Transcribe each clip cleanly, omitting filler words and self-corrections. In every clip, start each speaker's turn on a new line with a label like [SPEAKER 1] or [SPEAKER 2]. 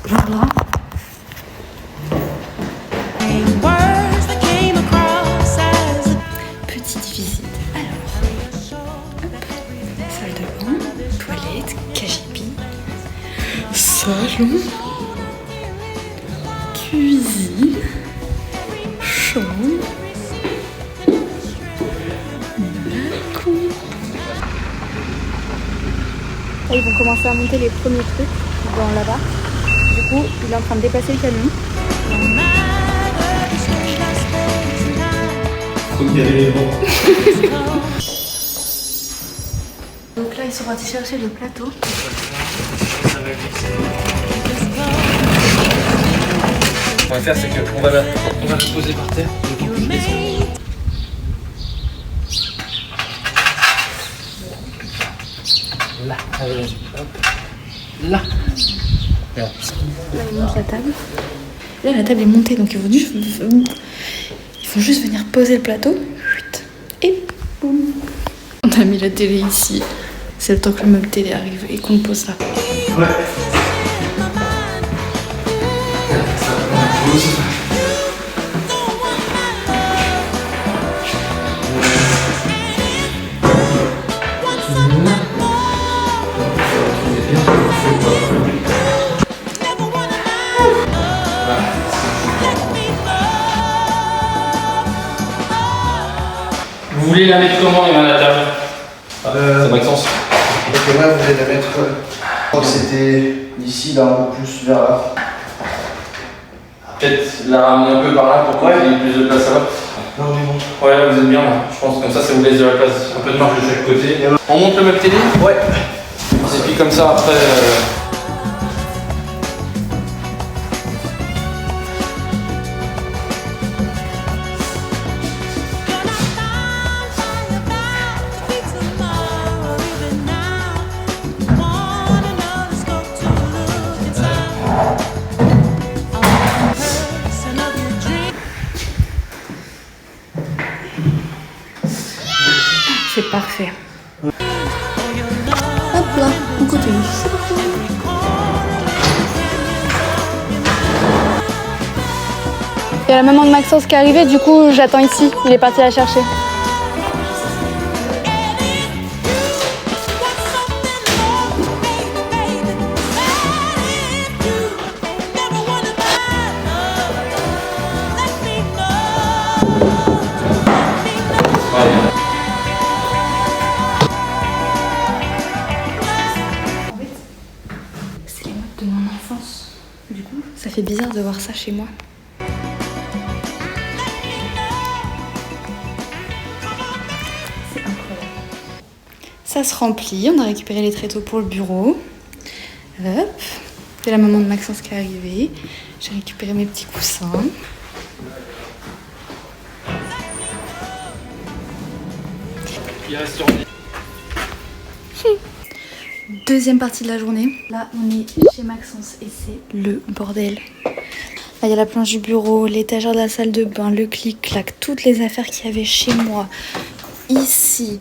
[SPEAKER 1] Genre là. Petite visite. Alors, hop, salle de bain, toilette, KGP, salon, cuisine, chambre, balcon. Là, ils vont commencer à monter les premiers trucs dans là-bas. Du coup, il est en train de déplacer le camion. Donc là, ils sont partis chercher le plateau.
[SPEAKER 2] Ce qu'on va faire, c'est qu'on va le poser par terre. Je descends. Là, allez, hop. Là.
[SPEAKER 1] Là, ils montent la table. Là, la table est montée, donc ils vont juste venir poser le plateau. Et boum. On a mis la télé ici. C'est le temps que le meuble télé arrive et qu'on le pose là.
[SPEAKER 2] Ouais. Vous voulez la mettre comment, la table? C'est Maxence.
[SPEAKER 3] Donc là, vous allez la mettre. Je crois que c'était ici, là, un peu plus vers là.
[SPEAKER 2] Peut-être la ramener un peu par là pour qu'il y ait plus de place là-bas.
[SPEAKER 3] Non, mais bon.
[SPEAKER 2] Ouais, là vous êtes bien là. Je pense que comme ça vous laisse de la place. Un peu de marge de chaque côté. On monte le meuble télé?
[SPEAKER 3] Ouais.
[SPEAKER 2] Et puis comme ça après.
[SPEAKER 1] C'est parfait. Hop là, on continue. Il y a la maman de Maxence qui est arrivée, du coup j'attends ici. Il est parti la chercher. C'est les modes de mon enfance. Du coup, ça fait bizarre de voir ça chez moi. C'est incroyable. Ça se remplit, on a récupéré les tréteaux pour le bureau. Hop. C'est la maman de Maxence qui est arrivée. J'ai récupéré mes petits coussins.
[SPEAKER 2] Il reste sur
[SPEAKER 1] Deuxième partie de la journée. Là, on est chez Maxence et c'est le bordel. Là, il y a la planche du bureau, l'étagère de la salle de bain, le clic-clac, toutes les affaires qu'il y avait chez moi. Ici.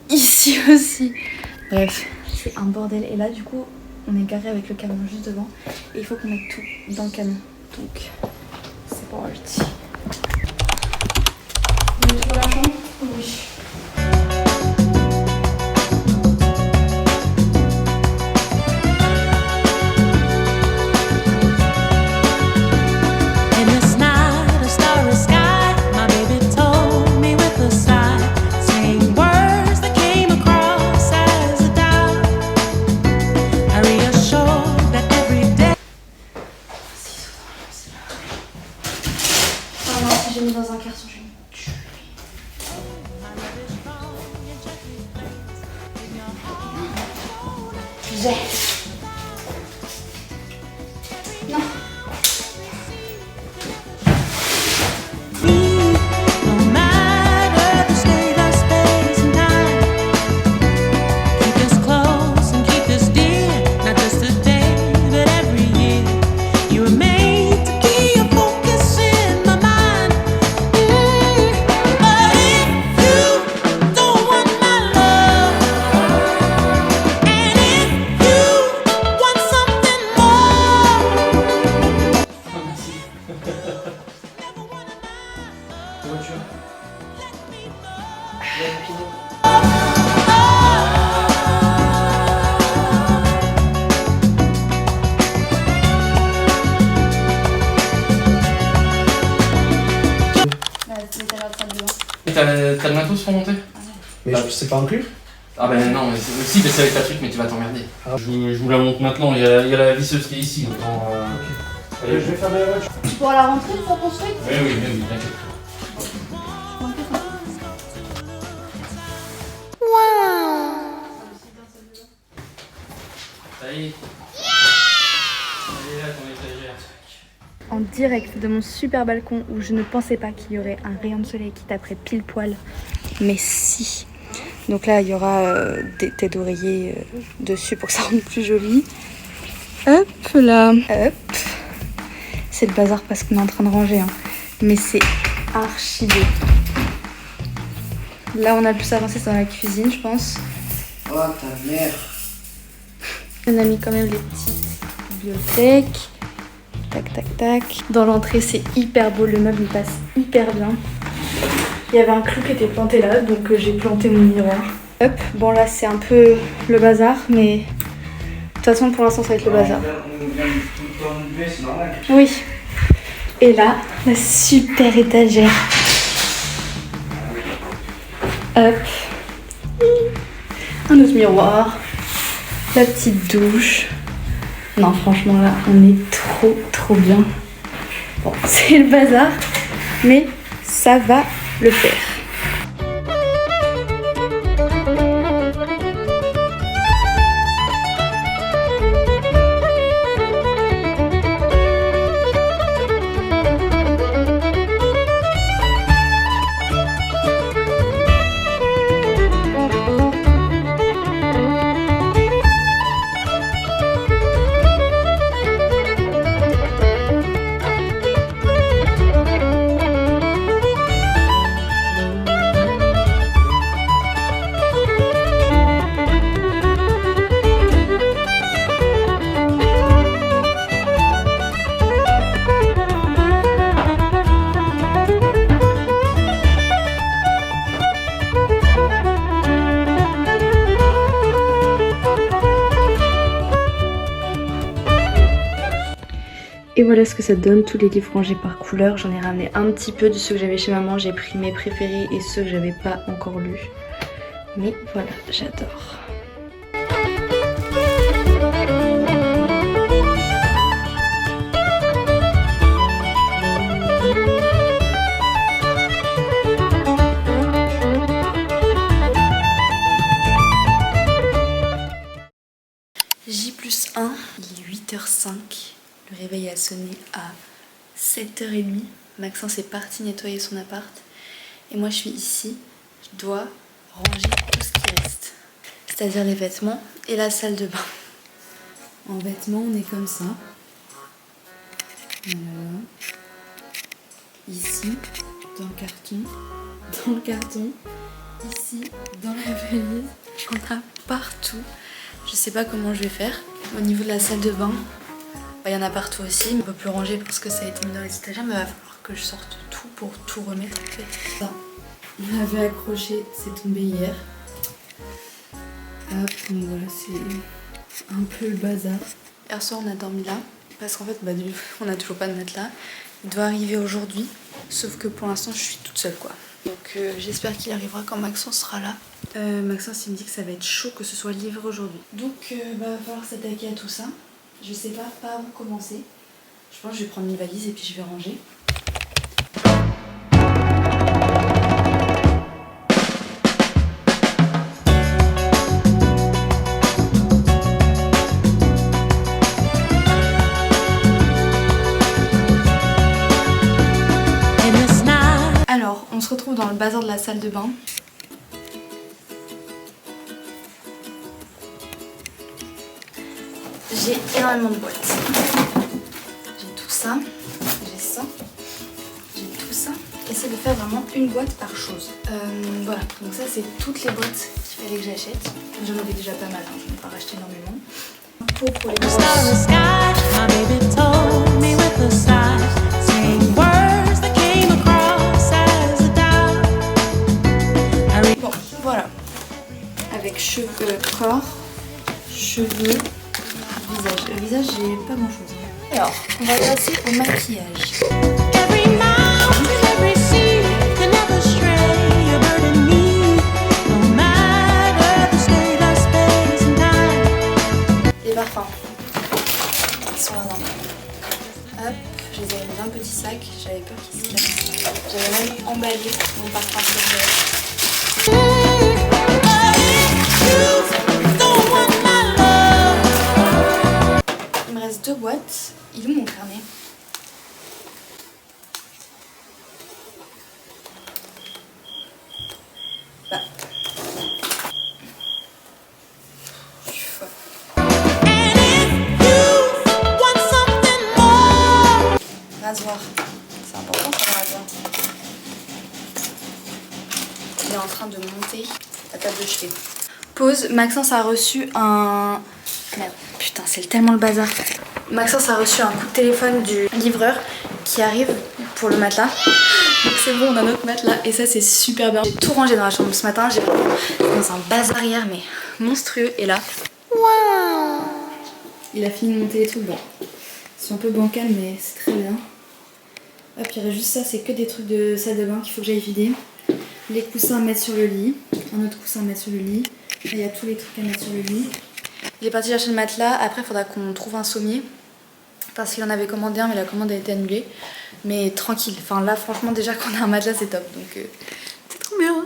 [SPEAKER 1] Ici aussi. Bref, c'est un bordel. Et là, du coup, on est garé avec le camion juste devant. Et il faut qu'on mette tout dans le camion. Donc, c'est parti. Vous êtes sur la chambre? Oui. J'ai mis dans un carton, je vais me tuer. Non.
[SPEAKER 2] t'as le matos pour monter?
[SPEAKER 3] Mais c'est pas inclus?
[SPEAKER 2] Ah ben non, mais si, mais c'est avec ta truc, mais tu vas t'emmerder. Je vous la montre maintenant, il y a la visseuse qui est ici. Donc allez,
[SPEAKER 3] je vais faire de la voiture.
[SPEAKER 1] Tu pourras la rentrer une fois construite?
[SPEAKER 2] Oui, t'inquiète. Ça y est. Elle est là, ton étagère.
[SPEAKER 1] En direct de mon super balcon où je ne pensais pas qu'il y aurait un rayon de soleil qui taperait pile poil. Mais si. Donc là, il y aura des têtes d'oreiller dessus pour que ça rende plus joli. Hop là. Hop. C'est le bazar parce qu'on est en train de ranger. Hein. Mais c'est archi beau. Là, on a le plus avancé, c'est dans la cuisine, je pense.
[SPEAKER 3] Oh ta mère.
[SPEAKER 1] On a mis quand même les petites bibliothèques. Tac, tac, tac. Dans l'entrée, c'est hyper beau. Le meuble, il passe hyper bien. Il y avait un clou qui était planté là, donc j'ai planté mon miroir. Hop, bon là, c'est un peu le bazar, mais de toute façon, pour l'instant, ça va être le bazar.
[SPEAKER 3] On vient tout le temps de c'est normal.
[SPEAKER 1] Oui. Et là, la super étagère. Hop. Un autre miroir. La petite douche. Non, franchement, là, on est trop bien. Bon, c'est le bazar, mais ça va le faire. Et voilà ce que ça donne, tous les livres rangés par couleur. J'en ai ramené un petit peu de ceux que j'avais chez maman. J'ai pris mes préférés et ceux que j'avais pas encore lus. Mais voilà, j'adore. J+1, il est 8h05. Le réveil a sonné à 7h30. Maxence est parti nettoyer son appart. Et moi je suis ici. Je dois ranger tout ce qui reste. C'est-à-dire les vêtements et la salle de bain. En vêtements, on est comme ça. Voilà. Ici, dans le carton. Dans le carton. Ici, dans la valise. On a partout. Je sais pas comment je vais faire. Au niveau de la salle de bain, il y en a partout aussi. On peut plus ranger parce que ça a été mis dans les étagères, mais il va falloir que je sorte tout pour tout remettre en fait. Ça, on avait accroché, c'est tombé hier. Hop, donc voilà, c'est un peu le bazar. Hier soir, on a dormi là parce qu'en fait, on n'a toujours pas de matelas. Il doit arriver aujourd'hui, sauf que pour l'instant, je suis toute seule quoi. Donc j'espère qu'il arrivera quand Maxence sera là. Maxence il me dit que ça va être chaud que ce soit livré aujourd'hui. Donc va falloir s'attaquer à tout ça. Je sais pas par où commencer. Je pense que je vais prendre une valise et puis je vais ranger. Alors, on se retrouve dans le bazar de la salle de bain. J'ai énormément de boîtes. J'ai tout ça, j'ai ça, j'ai tout ça. J'essaie de faire vraiment une boîte par chose. Voilà, donc ça c'est toutes les boîtes qu'il fallait que j'achète. J'en avais déjà pas mal, hein. Je n'ai pas racheté énormément. Pour les grosses. Bon, voilà. Avec corps, cheveux. Visage. Le visage, j'ai pas grand chose. Alors, on va passer au maquillage. parfums. Ils sont là-dedans. Hop, je les avais mis dans un petit sac, j'avais peur qu'ils se cassent. J'avais même emballé mon parfum préféré. Il me reste 2 boîtes. Il est où mon carnet? Là. Je suis folle. Rasoir. C'est important ça, le rasoir. Il est en train de monter la table de chevet. Pause. Maxence a reçu un... Merde, putain, c'est tellement le bazar. Maxence a reçu un coup de téléphone du livreur qui arrive pour le matelas. Donc c'est bon, on a notre matelas et ça c'est super bien. J'ai tout rangé dans la chambre ce matin, j'ai dans un bazar hier mais monstrueux. Et là, waouh, il a fini de monter les trucs. Bon, c'est un peu bancal mais c'est très bien. Hop, il y aurait juste ça, c'est que des trucs de salle de bain qu'il faut que j'aille vider. Les coussins à mettre sur le lit, un autre coussin à mettre sur le lit. Là, il y a tous les trucs à mettre sur le lit. Il est parti chercher le matelas, après il faudra qu'on trouve un sommier. Parce qu'il en avait commandé un mais la commande a été annulée. Mais tranquille, enfin là franchement déjà qu'on a un matelas c'est top. Donc c'est trop bien.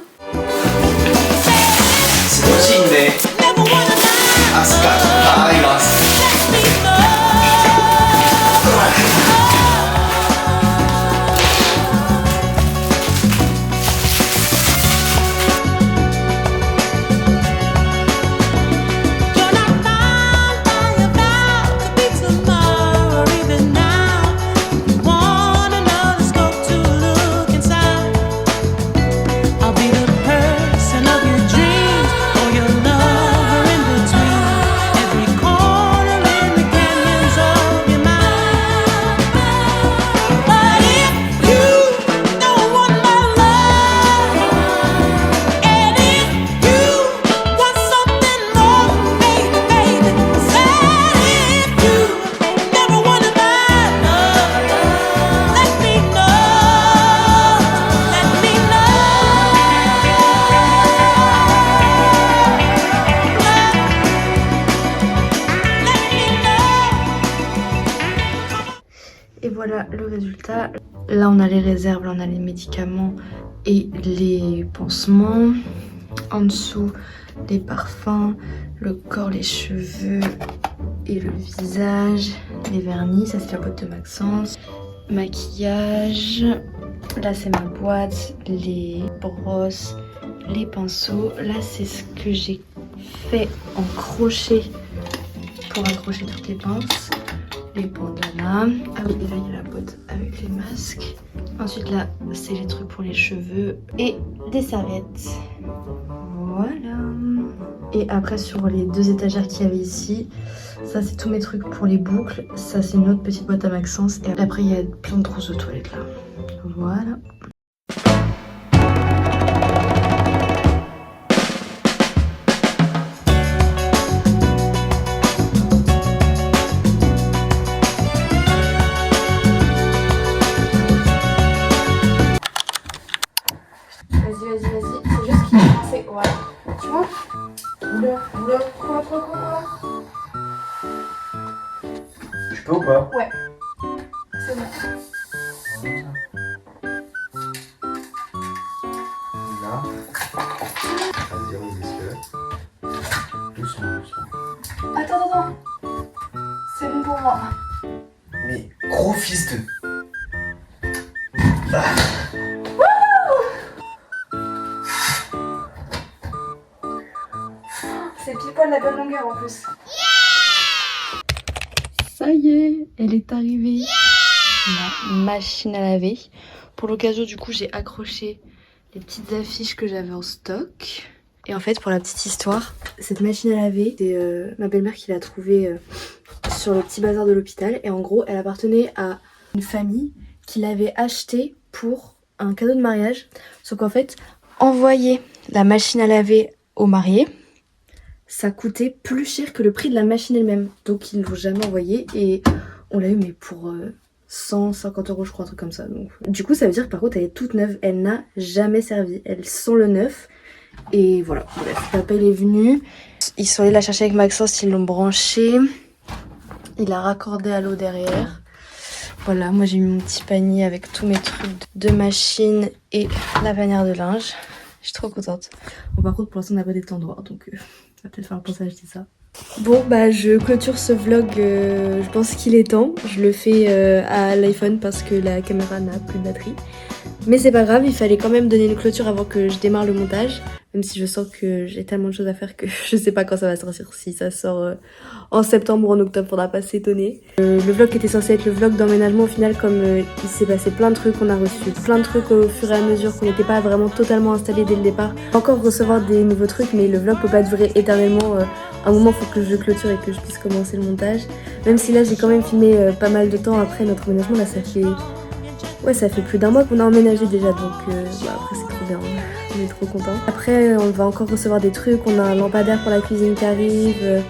[SPEAKER 1] Et voilà le résultat. Là on a les réserves, là on a les médicaments et les pansements. En dessous les parfums, le corps, les cheveux et le visage, les vernis, ça c'est la boîte de Maxence. Maquillage, là c'est ma boîte, les brosses, les pinceaux. Là c'est ce que j'ai fait en crochet pour accrocher toutes les pinces. Les bandanas. Ah oui, et là il y a la boîte avec les masques. Ensuite là c'est les trucs pour les cheveux et des serviettes. Voilà. Et après sur les 2 étagères qu'il y avait ici, ça c'est tous mes trucs pour les boucles. Ça c'est une autre petite boîte à Maxence. Et après il y a plein de trousses de toilette là. Voilà. Vas-y, c'est juste qu'il est c'est voilà. Tu vois? Oula, quoi?
[SPEAKER 3] Je peux ou pas?
[SPEAKER 1] Ouais. C'est bon.
[SPEAKER 3] Là. Vas-y, ouvre les yeux. Doucement.
[SPEAKER 1] Attends. C'est bon pour moi.
[SPEAKER 3] Mais gros fils de...
[SPEAKER 1] C'est pile poil la bonne longueur en plus. Ça y est, elle est arrivée. La machine à laver. Pour l'occasion, du coup, j'ai accroché les petites affiches que j'avais en stock. Et en fait, pour la petite histoire, cette machine à laver, c'est ma belle-mère qui l'a trouvée sur le petit bazar de l'hôpital. Et en gros, elle appartenait à une famille qui l'avait achetée pour un cadeau de mariage. Sauf qu'en fait, envoyer la machine à laver au marié, ça coûtait plus cher que le prix de la machine elle-même. Donc ils l'ont jamais envoyé et on l'a eu mais pour 150 € je crois, un truc comme ça. Donc, du coup ça veut dire que par contre elle est toute neuve, elle n'a jamais servi. Elle sent le neuf et voilà. Bref, papa il est venu. Ils sont allés la chercher avec Maxence, ils l'ont branchée. Il a raccordé à l'eau derrière. Voilà, moi j'ai mis mon petit panier avec tous mes trucs de machine et la bannière de linge. Je suis trop contente. Bon, par contre, pour l'instant, on n'a pas des tendoirs, donc ça va peut-être faire penser à acheter ça. Bon, bah, je clôture ce vlog. Je pense qu'il est temps. Je le fais à l'iPhone parce que la caméra n'a plus de batterie. Mais c'est pas grave, il fallait quand même donner une clôture avant que je démarre le montage. Même si je sens que j'ai tellement de choses à faire que je sais pas quand ça va sortir. Si ça sort en septembre ou en octobre, faudra pas s'étonner. Le vlog était censé être le vlog d'emménagement, au final, comme il s'est passé plein de trucs, on a reçu plein de trucs au fur et à mesure, qu'on n'était pas vraiment totalement installé dès le départ. Encore recevoir des nouveaux trucs, mais le vlog peut pas durer éternellement. À un moment, faut que je clôture et que je puisse commencer le montage. Même si là, j'ai quand même filmé pas mal de temps après notre emménagement. Là, ça fait... Ouais, ça fait plus d'un mois qu'on a emménagé déjà, donc après c'est trop bien, on est trop contents. Après on va encore recevoir des trucs, on a un lampadaire pour la cuisine qui arrive.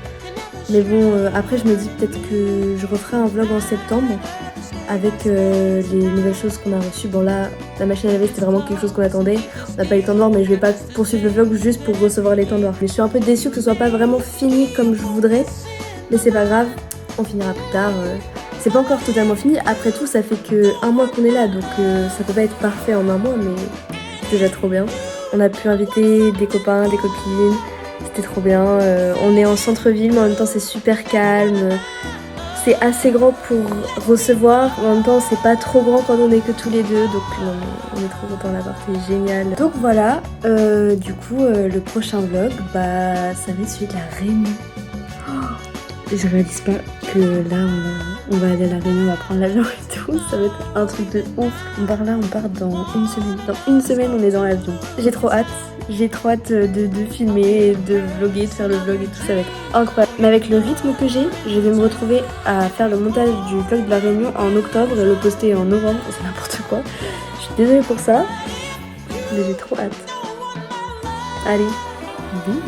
[SPEAKER 1] Mais bon, après je me dis peut-être que je referai un vlog en septembre avec les nouvelles choses qu'on a reçues. Bon là, la machine à laver c'était vraiment quelque chose qu'on attendait. On n'a pas eu le temps de voir, mais je vais pas poursuivre le vlog juste pour recevoir les tendoirs. Mais je suis un peu déçue que ce soit pas vraiment fini comme je voudrais. Mais c'est pas grave, on finira plus tard. C'est pas encore totalement fini, après tout ça fait que un mois qu'on est là, donc ça peut pas être parfait en un mois, mais c'est déjà trop bien. On a pu inviter des copains, des copines, c'était trop bien. On est en centre-ville, mais en même temps c'est super calme. C'est assez grand pour recevoir, en même temps c'est pas trop grand quand on est que tous les deux, donc on est trop contents, l'appart est génial. Donc voilà, du coup le prochain vlog, bah ça va être celui de la Réunion. Je réalise pas que là on va aller à la Réunion, on va prendre l'avion et tout, ça va être un truc de ouf. On part là, on part dans une semaine. Dans une semaine on est dans l'avion. J'ai trop hâte de filmer, de vlogger, de faire le vlog et tout, ça va être incroyable. Mais avec le rythme que j'ai, je vais me retrouver à faire le montage du vlog de la Réunion en octobre et le poster en novembre, c'est n'importe quoi. Je suis désolée pour ça, mais j'ai trop hâte. Allez, bisous.